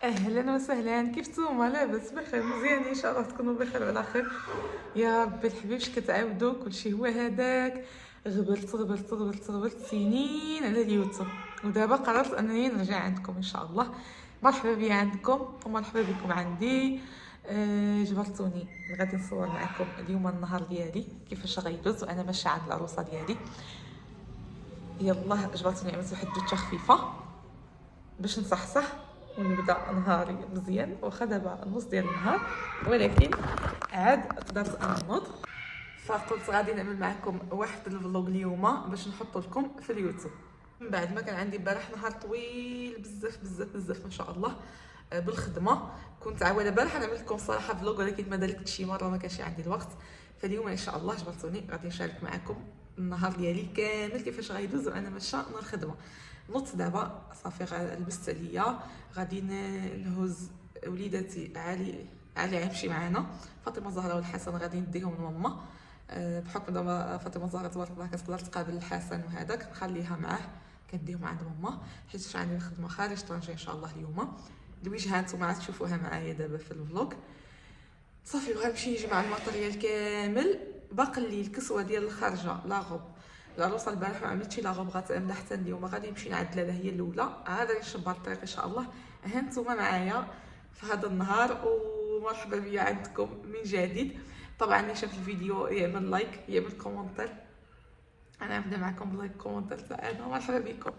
اهلا وسهلا، كيف نتوما؟ لاباس بخير؟ مزيانين ان شاء الله تكونوا بخير وعلى خير يا ربي. الحبيبش كتعاودوا كلشي هو هذاك. غبرت سنين على اليوتيوب، ودابا قررت انني نرجع عندكم ان شاء الله. مرحبا بيا عندكم ومرحبا بكم عندي. جبرتوني غادي نصور معكم اليوم النهار ديالي كيفاش غيدوز وانا ماشيه عند العروسه ديالي. يلا جبرتوني عملت واحد دوشه خفيفه باش نصحصح ونبدا نهاري مزيان. واخا دابا النص ديال النهار ولكن عاد قدرت انوض، فقلت غادي نعمل معكم واحد الفلوق اليوم باش نحط لكم في اليوتيوب. من بعد ما كان عندي امبارح نهار طويل بزاف ما شاء الله بالخدمه. كنت عاوده البارح نعمل لكم صراحه فلوق ولكن ما درت شي مره ما كانش عندي الوقت. فاليوم ان شاء الله جبرتوني غادي نشارك معكم النهار ديالي كامل كيفاش غيدوز وانا ماشيه للخدمه. نوضت دابا صافي لبست عليا غادي نهز وليداتي علي غيمشي معانا. فاطمه الزهراء والحسن غادي نديهم لماما، بحكم دابا فاطمه الزهراء تبارك الله كتقدر تقابل الحسن وهذاك نخليها معاه كنديهم عند ماما حيت عندي الخدمه خارج طنجه ان شاء الله اليوم. الوجهه نتوما غتشوفوها معايا دابا في الفلوق. صافي وغنمشي نجمع الماتريال كامل. باقي لي الكسوه ديال الخارجه لاغوب. العروسه البارح ما عملتش لاغوب غتعملها حتى اليوم، غادي نمشي نعدلها لها هي الاولى. عاد غادي نشبر الطريق ان شاء الله. ها نتوما معايا في هذا النهار ومرحبا بيا عندكم من جديد. طبعا اللي شاف الفيديو يعمل لايك يعمل كومنتير. انا نبدا معكم باللايك كومنتير تاعنا. مرحبا بكم.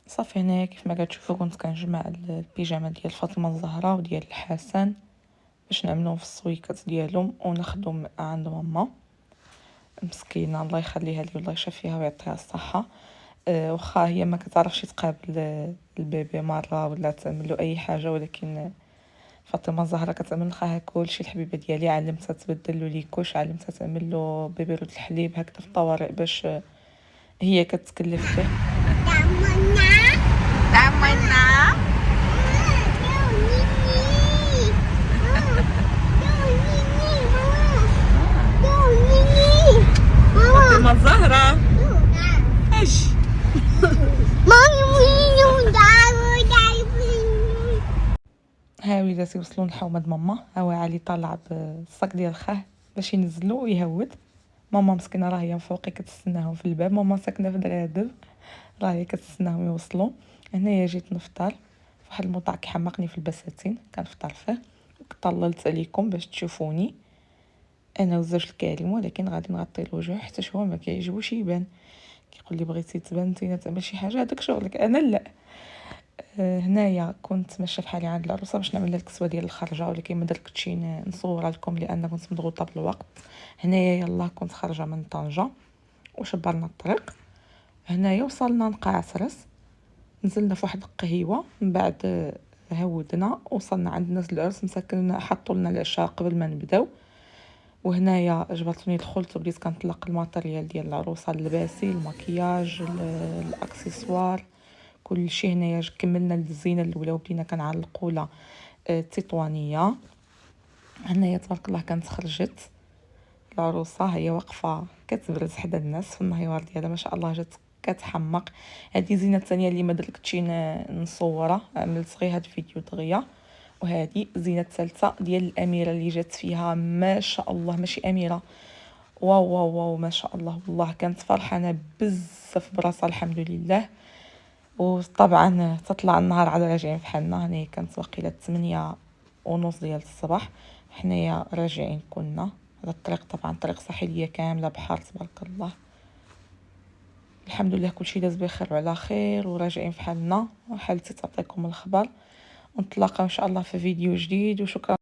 صافي هنايا كيف ما كتشوفوا كنت كنجمع البيجامه ديال فاطمه الزهراء وديال الحسن باش نعملهم في السويكات ديالهم وناخذهم عند ماما مسكينه الله يخليها لي والله يشافيها ويعطيها الصحه. واخا هي ما كتعرفش تقابل البيبي مره ولا تعمل له اي حاجه، ولكن فاطمه الزهراء كتعمل لخاها كلشي. الحبيبه ديالي علمتها تبدل له ليكوش، علمتها تعمل له بيبيرود الحليب هكذا في الطوارئ باش هي كتكلف به. تعملنا فاطمه الزهراء ايش ها وليداتي وصلوا لحومه ماما. هو علي طالع بالصاك ديال خاه باش ينزلو ويهود. ماما مسكينه راهي من فوقي كتستناهم في الباب. ماما ساكنه في درادب راهي كتستناهم يوصلوا. هنايا جيت نفطر فواحد الموطع كيحمقني في البساتين كنفطر فيه وطللت عليكم باش تشوفوني انا وزوج الكريم، ولكن غادي نغطي الوجه حتى هو ما كيعجبوش يبان. كيقول لي بغيتي تبان انت تعمل شي حاجه هذاك شغلك انا لا. هنايا كنت ماشيه بحالي عند العروسه باش نعمل لها الكسوه ديال الخرجه، ولكن ما درتش نصورها لكم لان كنت مضغوطه بالوقت. هنايا يلا كنت خارجه من طنجه وشبرنا الطريق. هنايا وصلنا نقاع عسرس، نزلنا في واحد القهيوه من بعد هودنا وصلنا عند ناس العرس مسكننا حطوا لنا العشاء قبل ما نبداو. وهنايا جبرتوني دخلت وبديت كنطلق الماتريال ديال العروسه، اللباسي المكياج الاكسسوار كل شيء. هنايا كملنا الزينه الاولى وبدينا كنعلقوا لها التطوانيه. هنايا تبارك الله كانت خرجت العروسه هي واقفه كتبرز حدا الناس في النهيوار ديالها ما شاء الله جات كتحمق. هذه زينه الثانيه اللي ما درتش نصورها، عملت غير هذا الفيديو دغيا. وهذه زينه الثالثه ديال الاميره اللي جات فيها ما شاء الله ماشي اميره واو واو واو ما شاء الله والله كانت فرحانه بزاف براسها الحمد لله. وطبعا تطلع النهار على راجعين فحالنا. هنا كانت واقيله 8:30 ديال الصباح حنايا راجعين كنا على الطريق. طبعا طريق ساحليه كامله بحر تبارك الله. الحمد لله كلشي داز بخير وعلى خير وراجعين فحالنا. وحالتي تعطيكم الخبر ونتلاقاو ان شاء الله في فيديو جديد وشكرا.